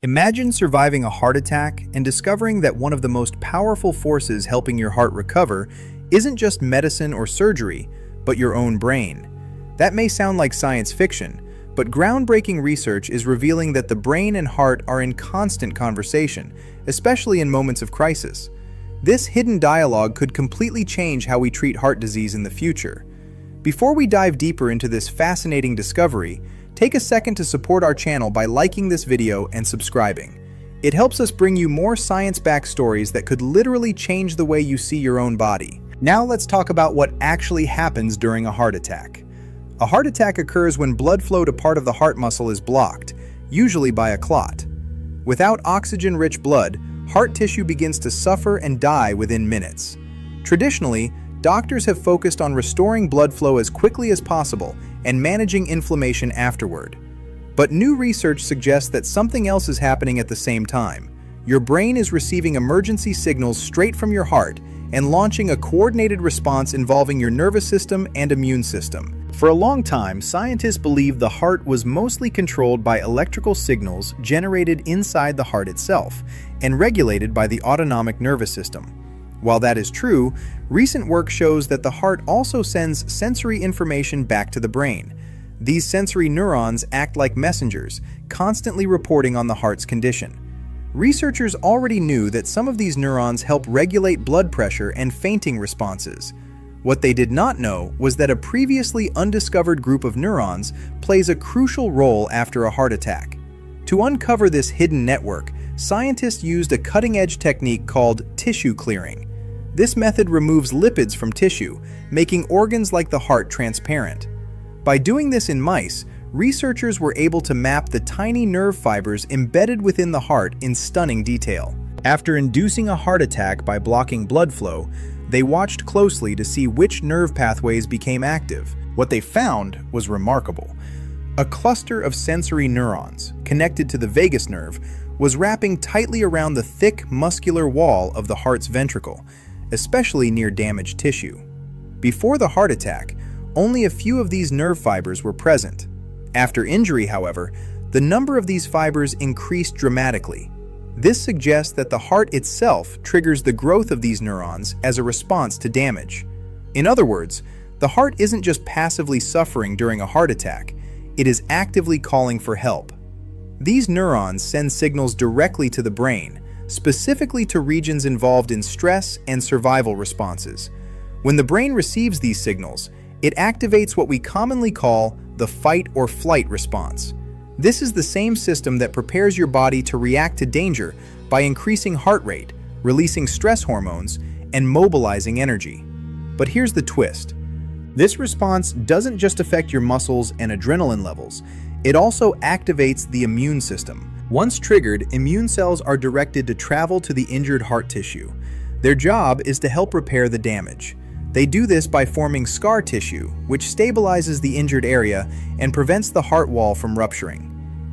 Imagine surviving a heart attack and discovering that one of the most powerful forces helping your heart recover isn't just medicine or surgery, but your own brain. That may sound like science fiction, but groundbreaking research is revealing that the brain and heart are in constant conversation, especially in moments of crisis. This hidden dialogue could completely change how we treat heart disease in the future. Before we dive deeper into this fascinating discovery, take a second to support our channel by liking this video and subscribing. It helps us bring you more science-backed stories that could literally change the way you see your own body. Now let's talk about what actually happens during a heart attack. A heart attack occurs when blood flow to part of the heart muscle is blocked, usually by a clot. Without oxygen-rich blood, heart tissue begins to suffer and die within minutes. Traditionally, doctors have focused on restoring blood flow as quickly as possible and managing inflammation afterward. But new research suggests that something else is happening at the same time. Your brain is receiving emergency signals straight from your heart and launching a coordinated response involving your nervous system and immune system. For a long time, scientists believed the heart was mostly controlled by electrical signals generated inside the heart itself and regulated by the autonomic nervous system. While that is true, recent work shows that the heart also sends sensory information back to the brain. These sensory neurons act like messengers, constantly reporting on the heart's condition. Researchers already knew that some of these neurons help regulate blood pressure and fainting responses. What they did not know was that a previously undiscovered group of neurons plays a crucial role after a heart attack. To uncover this hidden network, scientists used a cutting-edge technique called tissue clearing. This method removes lipids from tissue, making organs like the heart transparent. By doing this in mice, researchers were able to map the tiny nerve fibers embedded within the heart in stunning detail. After inducing a heart attack by blocking blood flow, they watched closely to see which nerve pathways became active. What they found was remarkable. A cluster of sensory neurons, connected to the vagus nerve, was wrapping tightly around the thick, muscular wall of the heart's ventricle, especially near damaged tissue. Before the heart attack, only a few of these nerve fibers were present. After injury, however, the number of these fibers increased dramatically. This suggests that the heart itself triggers the growth of these neurons as a response to damage. In other words, the heart isn't just passively suffering during a heart attack, it is actively calling for help. These neurons send signals directly to the brain, specifically to regions involved in stress and survival responses. When the brain receives these signals, it activates what we commonly call the fight or flight response. This is the same system that prepares your body to react to danger by increasing heart rate, releasing stress hormones, and mobilizing energy. But here's the twist. This response doesn't just affect your muscles and adrenaline levels, it also activates the immune system. Once triggered, immune cells are directed to travel to the injured heart tissue. Their job is to help repair the damage. They do this by forming scar tissue, which stabilizes the injured area and prevents the heart wall from rupturing.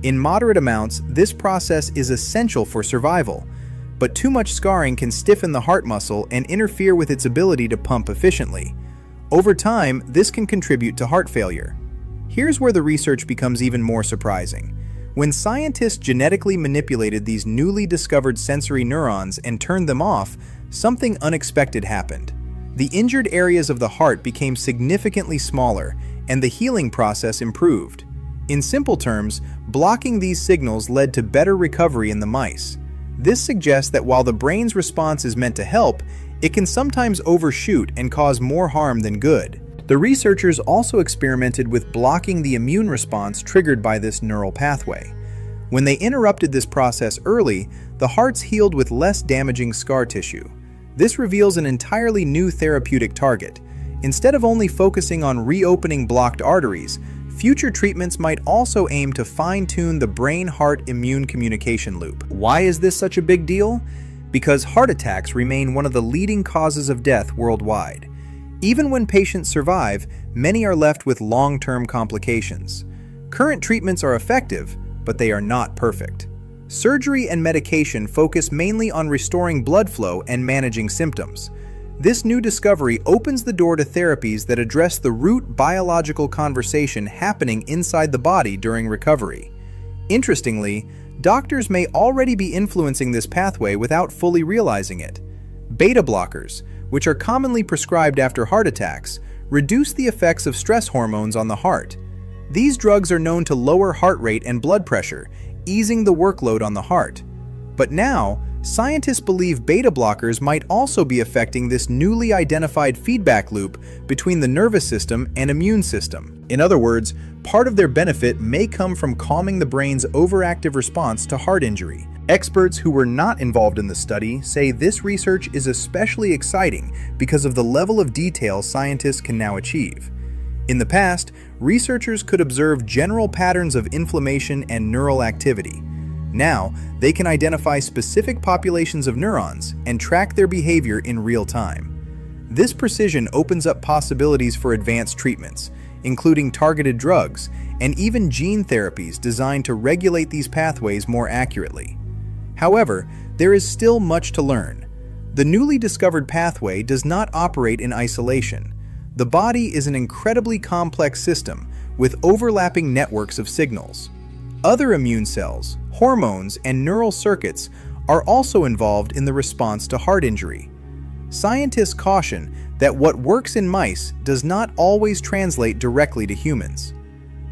In moderate amounts, this process is essential for survival, but too much scarring can stiffen the heart muscle and interfere with its ability to pump efficiently. Over time, this can contribute to heart failure. Here's where the research becomes even more surprising. When scientists genetically manipulated these newly discovered sensory neurons and turned them off, something unexpected happened. The injured areas of the heart became significantly smaller, and the healing process improved. In simple terms, blocking these signals led to better recovery in the mice. This suggests that while the brain's response is meant to help, it can sometimes overshoot and cause more harm than good. The researchers also experimented with blocking the immune response triggered by this neural pathway. When they interrupted this process early, the hearts healed with less damaging scar tissue. This reveals an entirely new therapeutic target. Instead of only focusing on reopening blocked arteries, future treatments might also aim to fine-tune the brain-heart immune communication loop. Why is this such a big deal? Because heart attacks remain one of the leading causes of death worldwide. Even when patients survive, many are left with long-term complications. Current treatments are effective, but they are not perfect. Surgery and medication focus mainly on restoring blood flow and managing symptoms. This new discovery opens the door to therapies that address the root biological conversation happening inside the body during recovery. Interestingly, Doctors may already be influencing this pathway without fully realizing it. Beta blockers, which are commonly prescribed after heart attacks, reduce the effects of stress hormones on the heart. These drugs are known to lower heart rate and blood pressure, easing the workload on the heart. But now, scientists believe beta blockers might also be affecting this newly identified feedback loop between the nervous system and immune system. In other words, part of their benefit may come from calming the brain's overactive response to heart injury. Experts who were not involved in the study say this research is especially exciting because of the level of detail scientists can now achieve. In the past, researchers could observe general patterns of inflammation and neural activity. Now, they can identify specific populations of neurons and track their behavior in real time. This precision opens up possibilities for advanced treatments, including targeted drugs and even gene therapies designed to regulate these pathways more accurately. However, there is still much to learn. The newly discovered pathway does not operate in isolation. The body is an incredibly complex system with overlapping networks of signals. Other immune cells, hormones, and neural circuits are also involved in the response to heart injury. Scientists caution that what works in mice does not always translate directly to humans.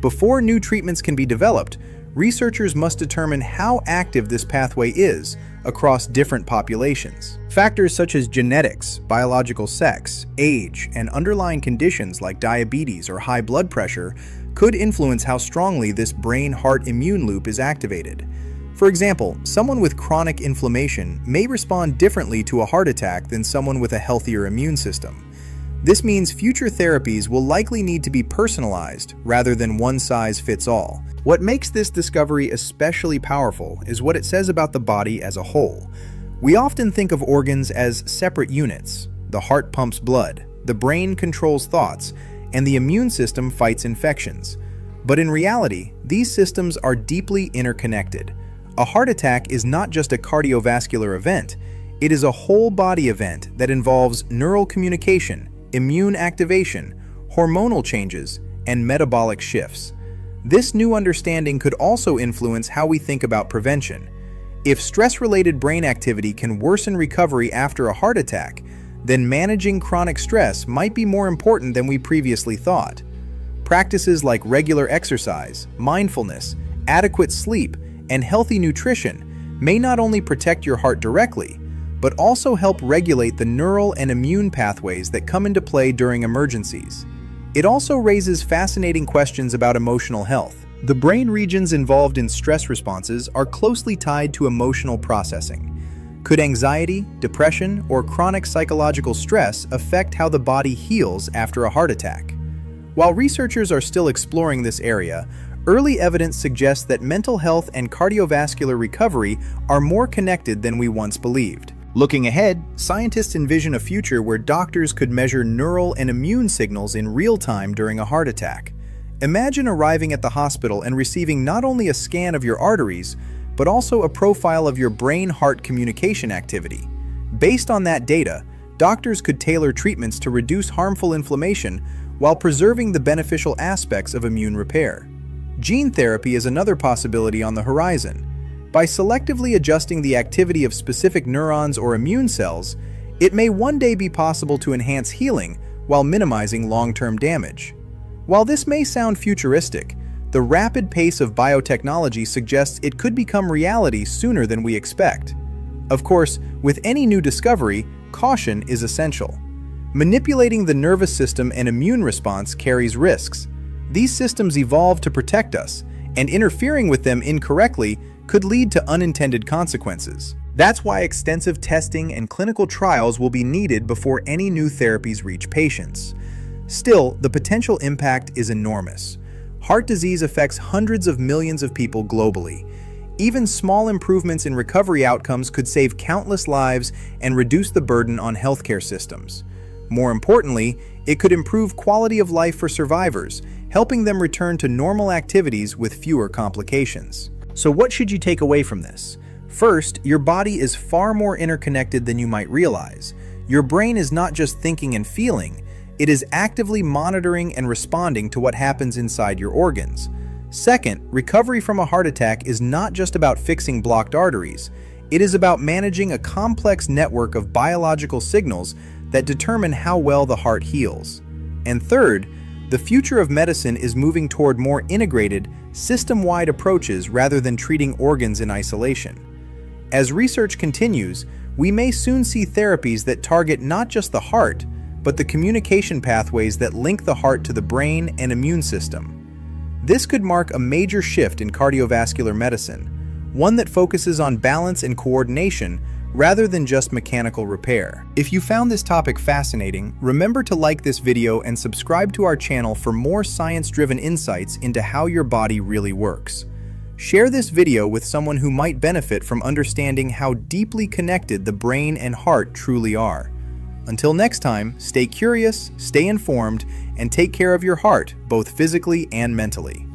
Before new treatments can be developed, researchers must determine how active this pathway is across different populations. Factors such as genetics, biological sex, age, and underlying conditions like diabetes or high blood pressure could influence how strongly this brain-heart immune loop is activated. For example, someone with chronic inflammation may respond differently to a heart attack than someone with a healthier immune system. This means future therapies will likely need to be personalized rather than one-size-fits-all. What makes this discovery especially powerful is what it says about the body as a whole. We often think of organs as separate units. The heart pumps blood, the brain controls thoughts, and the immune system fights infections. But in reality, these systems are deeply interconnected. A heart attack is not just a cardiovascular event, it is a whole-body event that involves neural communication, immune activation, hormonal changes, and metabolic shifts. This new understanding could also influence how we think about prevention. If stress-related brain activity can worsen recovery after a heart attack, then managing chronic stress might be more important than we previously thought. Practices like regular exercise, mindfulness, adequate sleep, and healthy nutrition may not only protect your heart directly, but also help regulate the neural and immune pathways that come into play during emergencies. It also raises fascinating questions about emotional health. The brain regions involved in stress responses are closely tied to emotional processing. Could anxiety, depression, or chronic psychological stress affect how the body heals after a heart attack? While researchers are still exploring this area, early evidence suggests that mental health and cardiovascular recovery are more connected than we once believed. Looking ahead, scientists envision a future where doctors could measure neural and immune signals in real time during a heart attack. Imagine arriving at the hospital and receiving not only a scan of your arteries, but also a profile of your brain-heart communication activity. Based on that data, doctors could tailor treatments to reduce harmful inflammation while preserving the beneficial aspects of immune repair. Gene therapy is another possibility on the horizon. By selectively adjusting the activity of specific neurons or immune cells, it may one day be possible to enhance healing while minimizing long-term damage. While this may sound futuristic, the rapid pace of biotechnology suggests it could become reality sooner than we expect. Of course, with any new discovery, caution is essential. Manipulating the nervous system and immune response carries risks. These systems evolve to protect us, and interfering with them incorrectly could lead to unintended consequences. That's why extensive testing and clinical trials will be needed before any new therapies reach patients. Still, the potential impact is enormous. Heart disease affects hundreds of millions of people globally. Even small improvements in recovery outcomes could save countless lives and reduce the burden on healthcare systems. More importantly, it could improve quality of life for survivors, helping them return to normal activities with fewer complications. So what should you take away from this? First, your body is far more interconnected than you might realize. Your brain is not just thinking and feeling, it is actively monitoring and responding to what happens inside your organs. Second, recovery from a heart attack is not just about fixing blocked arteries. It is about managing a complex network of biological signals that determine how well the heart heals. And third, the future of medicine is moving toward more integrated, system-wide approaches rather than treating organs in isolation. As research continues, we may soon see therapies that target not just the heart, but the communication pathways that link the heart to the brain and immune system. This could mark a major shift in cardiovascular medicine, one that focuses on balance and coordination rather than just mechanical repair. If you found this topic fascinating, remember to like this video and subscribe to our channel for more science-driven insights into how your body really works. Share this video with someone who might benefit from understanding how deeply connected the brain and heart truly are. Until next time, stay curious, stay informed, and take care of your heart, both physically and mentally.